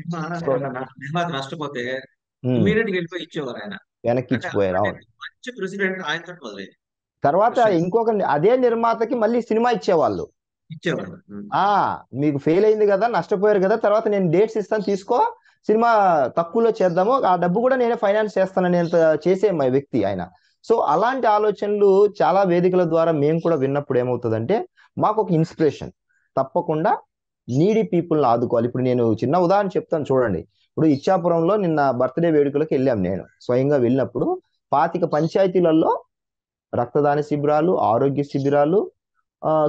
Cinema so ఎవరైనా నిర్మాత నష్టపోతే ఉమ్, ఇమీడియట్ గా వెళ్ళిపోయి ఇచ్చేవారు ఆయన. వెనక్కి అంటే ఇచ్చిపోయారు. అంటే అవును. మంచి ప్రెసిడెంట్ ఆయనతో మొదలైంది. తర్వాత క్వశ్చన్స్ ఇంకొక అదే నిర్మాతకి మళ్ళీ సినిమా ఇచ్చేవాళ్ళు. ఇచ్చేవారు. ఆ మీకు ఫెయిల్ అయింది కదా, నష్టపోయారు కదా, తర్వాత నేను డేట్స్ ఇస్తాను తీసుకో, సినిమా తక్కువలో చేద్దాము, ఆ డబ్బు కూడా నేనే ఫైనాన్స్ చేస్తానని అంత చేసే మా వ్యక్తి ఆయన. సో అలాంటి ఆలోచనలు చాలా వేదికల ద్వారా మేము కూడా విన్నప్పుడు ఏమవుతుందంటే మాకు ఒక ఇన్స్పిరేషన్. తప్పకుండా నీడీ పీపుల్ని ఆదుకోవాలి. ఇప్పుడు నేను చిన్న ఉదాహరణ చెప్తాను చూడండి. ఇప్పుడు ఇచ్చాపురంలో నిన్న బర్త్డే వేడుకలకు వెళ్ళాం, నేను స్వయంగా వెళ్ళినప్పుడు 25 పంచాయతీలలో రక్తదాన శిబిరాలు, ఆరోగ్య శిబిరాలు,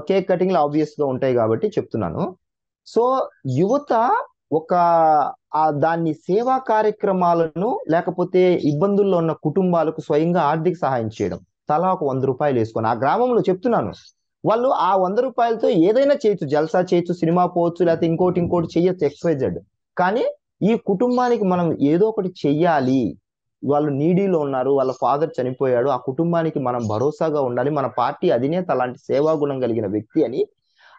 కేక్ కటింగ్లు ఆబ్వియస్ గా ఉంటాయి కాబట్టి చెప్తున్నాను. సో యువత ఒక దాన్ని సేవా కార్యక్రమాలను, లేకపోతే ఇబ్బందుల్లో ఉన్న కుటుంబాలకు స్వయంగా ఆర్థిక సహాయం చేయడం, తలా ఒక 100 రూపాయలు వేసుకొని ఆ గ్రామంలో చెప్తున్నాను, వాళ్ళు ఆ 100 రూపాయలతో ఏదైనా చేయొచ్చు, జల్సా చేయొచ్చు, సినిమా పోవచ్చు, లేకపోతే ఇంకోటి ఇంకోటి చెయ్యొచ్చు, XYZ. కానీ ఈ కుటుంబానికి మనం ఏదో ఒకటి చెయ్యాలి, వాళ్ళు నీడీలో ఉన్నారు, వాళ్ళ ఫాదర్ చనిపోయాడు, ఆ కుటుంబానికి మనం భరోసాగా ఉండాలి, మన పార్టీ అధినేత అలాంటి సేవా గుణం కలిగిన వ్యక్తి అని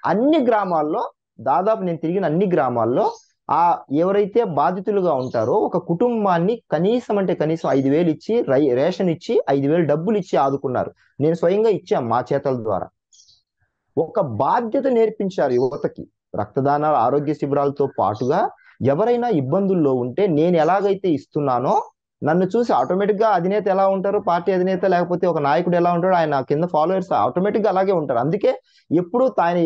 అన్ని గ్రామాల్లో, దాదాపు నేను తిరిగిన అన్ని గ్రామాల్లో ఆ ఎవరైతే బాధితులుగా ఉంటారో ఒక కుటుంబాన్ని కనీసం అంటే కనీసం 5,000 ఇచ్చి రేషన్ ఇచ్చి 5,000 డబ్బులు ఇచ్చి ఆదుకున్నారు. నేను స్వయంగా ఇచ్చాం మా చేతల ద్వారా. ఒక బాధ్యత నేర్పించారు యువతకి. రక్తదానాలు, ఆరోగ్య శిబిరాలతో పాటుగా ఎవరైనా ఇబ్బందుల్లో ఉంటే నేను ఎలాగైతే ఇస్తున్నానో, నన్ను చూసి ఆటోమేటిక్ గా అధినేత ఎలా ఉంటారు, పార్టీ అధినేత లేకపోతే ఒక నాయకుడు ఎలా ఉంటాడో, ఆయన కింద ఫాలోవర్స్ ఆటోమేటిక్ గా అలాగే ఉంటారు. అందుకే ఎప్పుడు ఆయన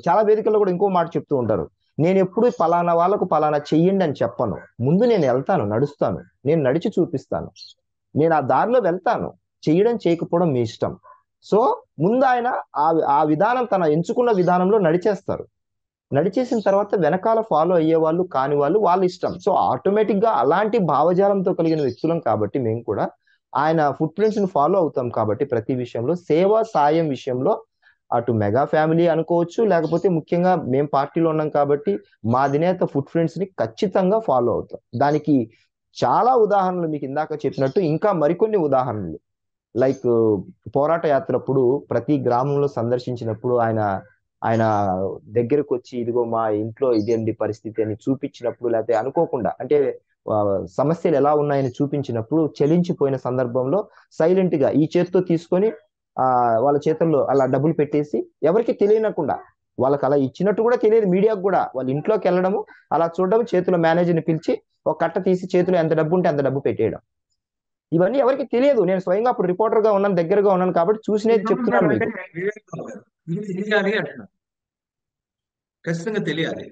చాలా వేదికల్లో కూడా ఇంకో మాట చెప్తూ ఉంటారు, నేను ఎప్పుడు పలానా వాళ్ళకు పలానా చెయ్యండి అని చెప్పను, ముందు నేను వెళ్తాను, నడుస్తాను, నేను నడిచి చూపిస్తాను, నేను ఆ దారిలో వెళ్తాను, చేయడం చేయకపోవడం మీ ఇష్టం. సో ముందు ఆయన ఆ ఆ విధానం, తన ఎంచుకున్న విధానంలో నడిచేస్తారు. నడిచేసిన తర్వాత వెనకాల ఫాలో అయ్యే వాళ్ళు కాని వాళ్ళు వాళ్ళ ఇష్టం. సో ఆటోమేటిక్ గా అలాంటి భావజాలంతో కలిగిన వ్యక్తులం కాబట్టి మేము కూడా ఆయన ఫుట్ ప్రింట్స్ ని ఫాలో అవుతాం కాబట్టి ప్రతి విషయంలో సేవా సాయం విషయంలో అటు మెగా ఫ్యామిలీ అనుకోవచ్చు, లేకపోతే ముఖ్యంగా మేము పార్టీలో ఉన్నాం కాబట్టి మా అధినేత ఫుట్ ప్రింట్స్ ని ఖచ్చితంగా ఫాలో అవుతాం. దానికి చాలా ఉదాహరణలు మీకు ఇందాక చెప్పినట్టు ఇంకా మరికొన్ని ఉదాహరణలు, లైక్ పోరాట యాత్రప్పుడు ప్రతి గ్రామంలో సందర్శించినప్పుడు ఆయన ఆయన దగ్గరకు వచ్చి ఇదిగో మా ఇంట్లో ఇదేంటి పరిస్థితి అని చూపించినప్పుడు, లేకపోతే అనుకోకుండా అంటే ఆ, సమస్యలు ఎలా ఉన్నాయని చూపించినప్పుడు చలించిపోయిన సందర్భంలో సైలెంట్ గా ఈ చేతితో తీసుకొని ఆ వాళ్ళ చేతుల్లో అలా డబ్బులు పెట్టేసి ఎవరికి తెలియనకుండా, వాళ్ళకి అలా ఇచ్చినట్టు కూడా తెలియదు, మీడియాకు కూడా, వాళ్ళ ఇంట్లోకి వెళ్ళడము, అలా చూడడం, చేతిలో మేనేజర్ని పిలిచి ఒక కట్ట తీసి చేతిలో ఎంత డబ్బు ఉంటే అంత డబ్బు పెట్టేయడం. ఇవన్నీ ఎవరికి తెలియదు. నేను స్వయంగా అప్పుడు రిపోర్టర్ గా ఉన్నాను, దగ్గరగా ఉన్నాను కాబట్టి చూసినది చెప్తున్నాను అంటే మీకు. వివేక్ బాబు గారు, ఇది తెలియాలి అంటున్నాను. ఖచ్చితంగా తెలియాలి.